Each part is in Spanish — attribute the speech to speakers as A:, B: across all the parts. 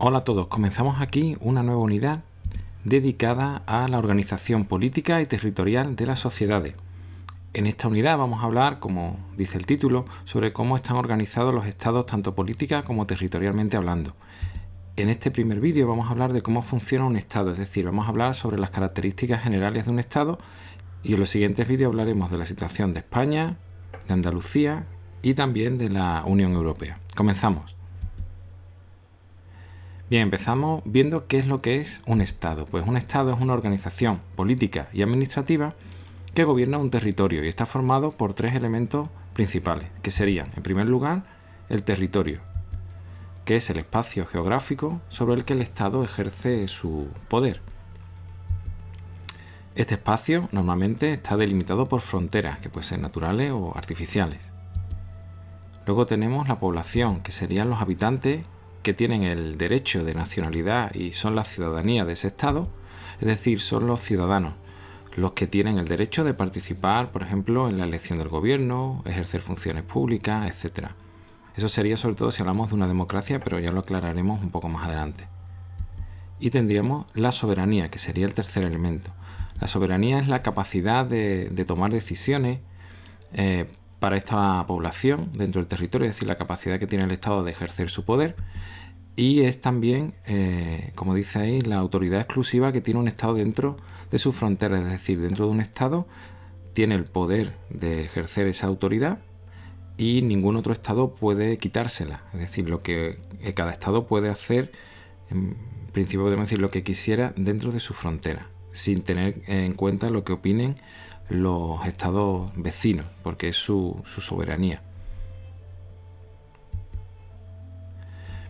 A: Hola a todos, comenzamos aquí una nueva unidad dedicada a la organización política y territorial de las sociedades. En esta unidad vamos a hablar, como dice el título, sobre cómo están organizados los estados tanto política como territorialmente hablando. En este primer vídeo vamos a hablar de cómo funciona un estado, es decir, vamos a hablar sobre las características generales de un estado, y en los siguientes vídeos hablaremos de la situación de España, de Andalucía y también de la Unión Europea. Comenzamos. Bien, empezamos viendo qué es lo que es un Estado. Pues un Estado es una organización política y administrativa que gobierna un territorio y está formado por tres elementos principales, que serían, en primer lugar, el territorio, que es el espacio geográfico sobre el que el Estado ejerce su poder. Este espacio normalmente está delimitado por fronteras, que pueden ser naturales o artificiales. Luego tenemos la población, que serían los habitantes que tienen el derecho de nacionalidad y son la ciudadanía de ese Estado, es decir, son los ciudadanos los que tienen el derecho de participar, por ejemplo, en la elección del gobierno, ejercer funciones públicas, etc. Eso sería sobre todo si hablamos de una democracia, pero ya lo aclararemos un poco más adelante. Y tendríamos la soberanía, que sería el tercer elemento. La soberanía es la capacidad de tomar decisiones para esta población dentro del territorio, es decir, la capacidad que tiene el Estado de ejercer su poder, y es también, como dice ahí, la autoridad exclusiva que tiene un Estado dentro de sus fronteras, es decir, dentro de un Estado tiene el poder de ejercer esa autoridad y ningún otro Estado puede quitársela, es decir, lo que cada Estado puede hacer, en principio podemos decir lo que quisiera dentro de sus fronteras, sin tener en cuenta lo que opinen los estados vecinos, porque es su soberanía.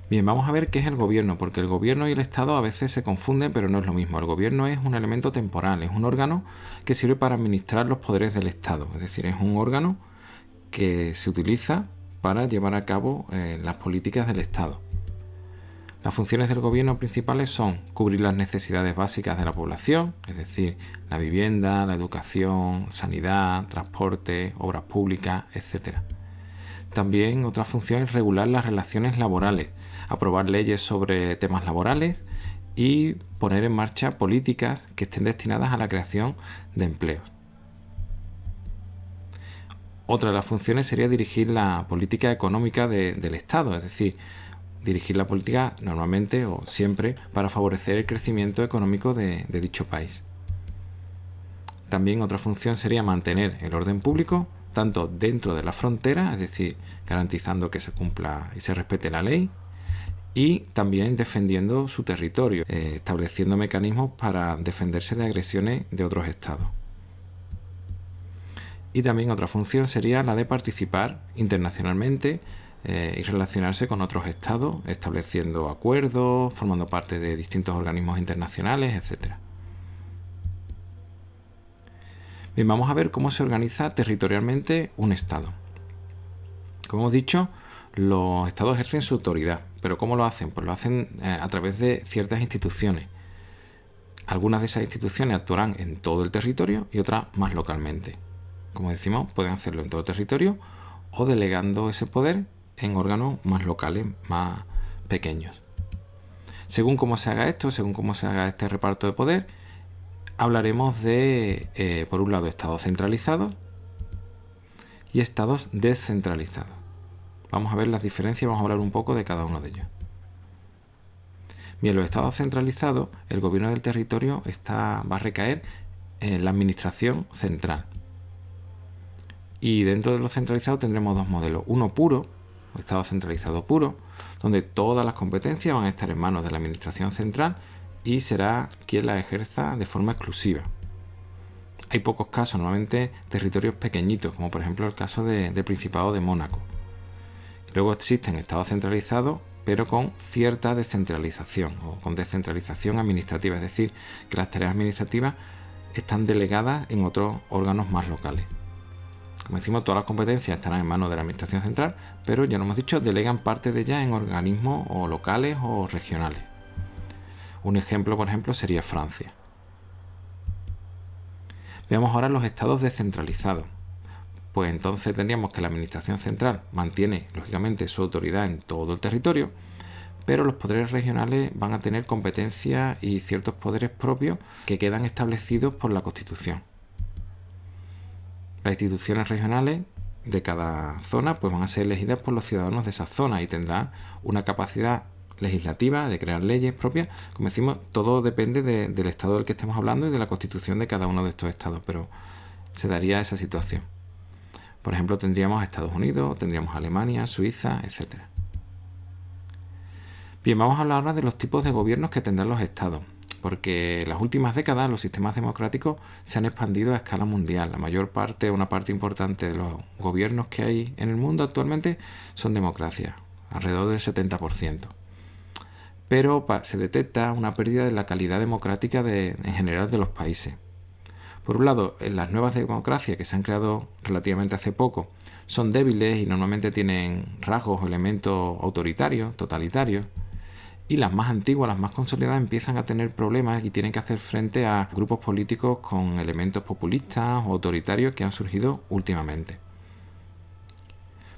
A: Bien, vamos a ver qué es el gobierno, porque el gobierno y el Estado a veces se confunden, pero no es lo mismo. El gobierno es un elemento temporal, es un órgano que sirve para administrar los poderes del Estado, es decir, es un órgano que se utiliza para llevar a cabo las políticas del Estado. Las funciones del gobierno principales son cubrir las necesidades básicas de la población, es decir, la vivienda, la educación, sanidad, transporte, obras públicas, etc. También otra función es regular las relaciones laborales, aprobar leyes sobre temas laborales y poner en marcha políticas que estén destinadas a la creación de empleos. Otra de las funciones sería dirigir la política económica del Estado, es decir, dirigir la política normalmente o siempre para favorecer el crecimiento económico de dicho país. También otra función sería mantener el orden público, tanto dentro de la frontera, es decir, garantizando que se cumpla y se respete la ley, y también defendiendo su territorio, estableciendo mecanismos para defenderse de agresiones de otros estados. Y también otra función sería la de participar internacionalmente y relacionarse con otros estados, estableciendo acuerdos, formando parte de distintos organismos internacionales, etc. Bien, vamos a ver cómo se organiza territorialmente un estado. Como hemos dicho, los estados ejercen su autoridad, pero ¿cómo lo hacen? Pues lo hacen a través de ciertas instituciones. Algunas de esas instituciones actuarán en todo el territorio y otras más localmente. Como decimos, pueden hacerlo en todo el territorio o delegando ese poder en órganos más locales, más pequeños. Según cómo se haga esto, según cómo se haga este reparto de poder, hablaremos de, por un lado, estados centralizados y estados descentralizados. Vamos a ver las diferencias, vamos a hablar un poco de cada uno de ellos. Bien, los estados centralizados, el gobierno del territorio va a recaer en la administración central. Y dentro de los centralizados tendremos dos modelos. Uno puro, o estado centralizado puro, donde todas las competencias van a estar en manos de la administración central y será quien las ejerza de forma exclusiva. Hay pocos casos, normalmente territorios pequeñitos, como por ejemplo el caso del Principado de Mónaco. Luego existen estados centralizados, pero con cierta descentralización o con descentralización administrativa, es decir, que las tareas administrativas están delegadas en otros órganos más locales. Como decimos, todas las competencias estarán en manos de la administración central, pero ya lo hemos dicho, delegan parte de ellas en organismos o locales o regionales. Un ejemplo, por ejemplo, sería Francia. Veamos ahora los estados descentralizados. Pues entonces tendríamos que la administración central mantiene, lógicamente, su autoridad en todo el territorio, pero los poderes regionales van a tener competencias y ciertos poderes propios que quedan establecidos por la Constitución. Las instituciones regionales de cada zona pues van a ser elegidas por los ciudadanos de esa zona y tendrán una capacidad legislativa de crear leyes propias. Como decimos, todo depende del estado del que estemos hablando y de la constitución de cada uno de estos estados, pero se daría esa situación. Por ejemplo, tendríamos a Estados Unidos, tendríamos a Alemania, Suiza, etc. Bien, vamos a hablar ahora de los tipos de gobiernos que tendrán los estados, porque en las últimas décadas los sistemas democráticos se han expandido a escala mundial. La mayor parte, una parte importante de los gobiernos que hay en el mundo actualmente son democracias, alrededor del 70%. Pero se detecta una pérdida de la calidad democrática en general de los países. Por un lado, las nuevas democracias que se han creado relativamente hace poco son débiles y normalmente tienen rasgos o elementos autoritarios, totalitarios, y las más antiguas, las más consolidadas, empiezan a tener problemas y tienen que hacer frente a grupos políticos con elementos populistas o autoritarios que han surgido últimamente.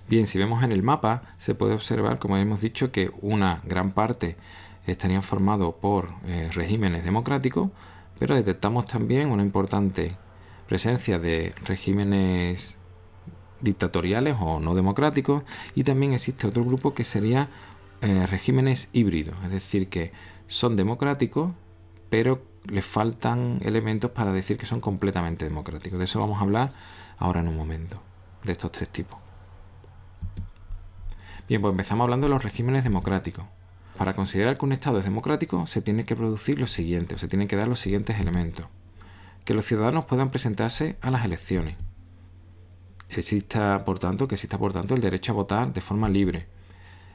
A: Bien, si vemos en el mapa, se puede observar, como hemos dicho, que una gran parte estarían formados por regímenes democráticos, pero detectamos también una importante presencia de regímenes dictatoriales o no democráticos, y también existe otro grupo que sería regímenes híbridos, es decir, que son democráticos, pero les faltan elementos para decir que son completamente democráticos. De eso vamos a hablar ahora en un momento, de estos tres tipos. Bien, pues empezamos hablando de los regímenes democráticos. Para considerar que un Estado es democrático, se tiene que producir lo siguiente, o se tienen que dar los siguientes elementos. Que los ciudadanos puedan presentarse a las elecciones. Que exista, por tanto, el derecho a votar de forma libre.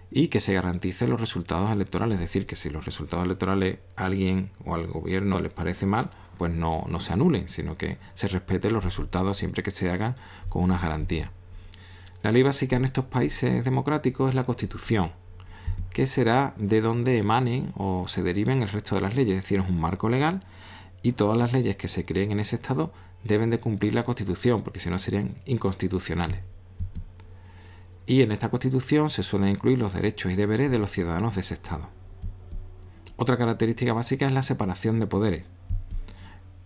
A: Y que se garanticen los resultados electorales, es decir, que si los resultados electorales a alguien o al gobierno les parece mal, pues no se anulen, sino que se respeten los resultados siempre que se hagan con unas garantías. La ley básica en estos países democráticos es la Constitución, que será de donde emanen o se deriven el resto de las leyes, es decir, es un marco legal y todas las leyes que se creen en ese Estado deben de cumplir la Constitución, porque si no serían inconstitucionales. Y en esta Constitución se suelen incluir los derechos y deberes de los ciudadanos de ese Estado. Otra característica básica es la separación de poderes,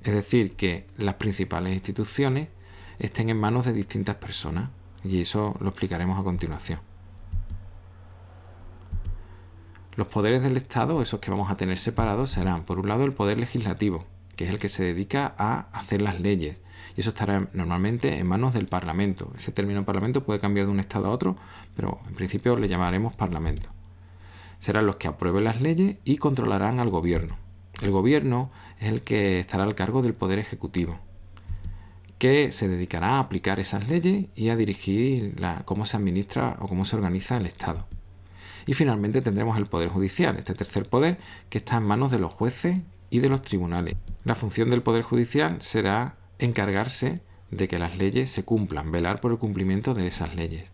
A: es decir, que las principales instituciones estén en manos de distintas personas, y eso lo explicaremos a continuación. Los poderes del Estado, esos que vamos a tener separados, serán, por un lado, el poder legislativo, que es el que se dedica a hacer las leyes, y eso estará normalmente en manos del Parlamento. Ese término Parlamento puede cambiar de un Estado a otro, pero en principio le llamaremos Parlamento. Serán los que aprueben las leyes y controlarán al gobierno. El gobierno es el que estará al cargo del poder ejecutivo, que se dedicará a aplicar esas leyes y a dirigir cómo se administra o cómo se organiza el Estado. Y finalmente tendremos el Poder Judicial, este tercer poder que está en manos de los jueces y de los tribunales. La función del Poder Judicial será encargarse de que las leyes se cumplan, velar por el cumplimiento de esas leyes.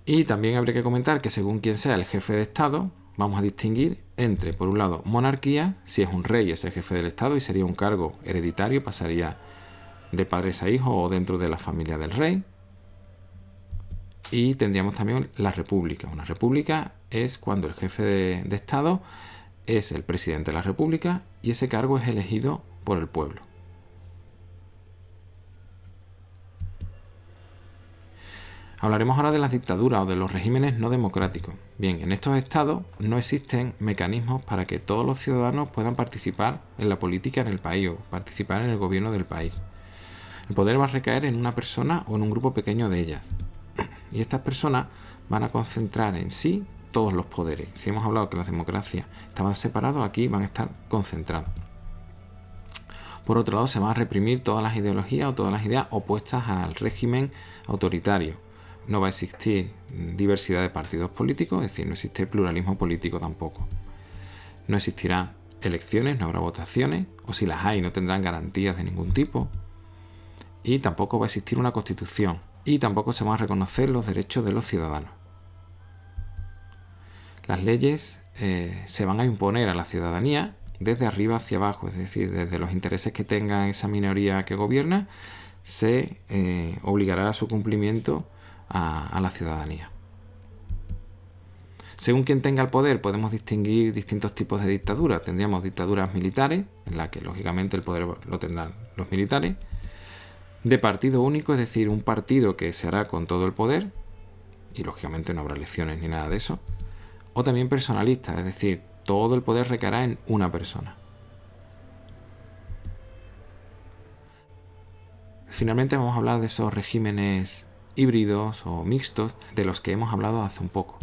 A: Y también habría que comentar que según quien sea el jefe de Estado, vamos a distinguir entre, por un lado, monarquía, si es un rey es el jefe del Estado y sería un cargo hereditario, pasaría de padres a hijos o dentro de la familia del rey. Y tendríamos también la república. Una república es cuando el jefe de Estado es el presidente de la república y ese cargo es elegido por el pueblo. Hablaremos ahora de las dictaduras o de los regímenes no democráticos. Bien, en estos estados no existen mecanismos para que todos los ciudadanos puedan participar en la política en el país o participar en el gobierno del país. El poder va a recaer en una persona o en un grupo pequeño de ellas. Y estas personas van a concentrar en sí todos los poderes. Si hemos hablado que las democracias estaban separadas, aquí van a estar concentrados. Por otro lado, se van a reprimir todas las ideologías o todas las ideas opuestas al régimen autoritario. No va a existir diversidad de partidos políticos, es decir, no existe pluralismo político tampoco. No existirán elecciones, no habrá votaciones, o si las hay no tendrán garantías de ningún tipo. Y tampoco va a existir una constitución, y tampoco se van a reconocer los derechos de los ciudadanos. Las leyes se van a imponer a la ciudadanía desde arriba hacia abajo, es decir, desde los intereses que tenga esa minoría que gobierna, se obligará a su cumplimiento a la ciudadanía. Según quien tenga el poder, podemos distinguir distintos tipos de dictaduras. Tendríamos dictaduras militares, en las que lógicamente el poder lo tendrán los militares. De partido único, es decir, un partido que se hará con todo el poder, y lógicamente no habrá elecciones ni nada de eso. O también personalistas, es decir, todo el poder recaerá en una persona. Finalmente vamos a hablar de esos regímenes híbridos o mixtos de los que hemos hablado hace un poco.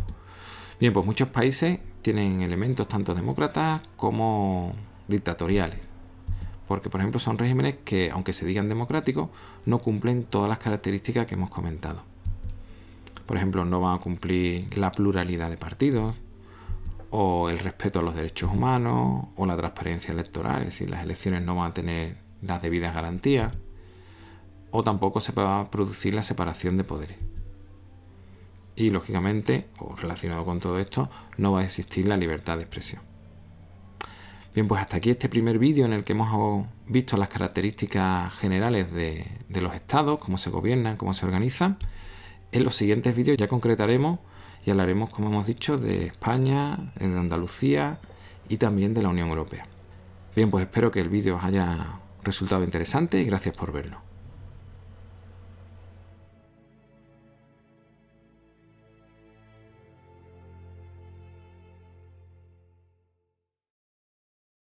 A: Bien, pues muchos países tienen elementos tanto demócratas como dictatoriales. Porque, por ejemplo, son regímenes que, aunque se digan democráticos, no cumplen todas las características que hemos comentado. Por ejemplo, no van a cumplir la pluralidad de partidos, o el respeto a los derechos humanos, o la transparencia electoral, es decir, las elecciones no van a tener las debidas garantías, o tampoco se va a producir la separación de poderes. Y, lógicamente, o relacionado con todo esto, no va a existir la libertad de expresión. Bien, pues hasta aquí este primer vídeo en el que hemos visto las características generales de los estados, cómo se gobiernan, cómo se organizan. En los siguientes vídeos ya concretaremos y hablaremos, como hemos dicho, de España, de Andalucía y también de la Unión Europea. Bien, pues espero que el vídeo os haya resultado interesante y gracias por verlo.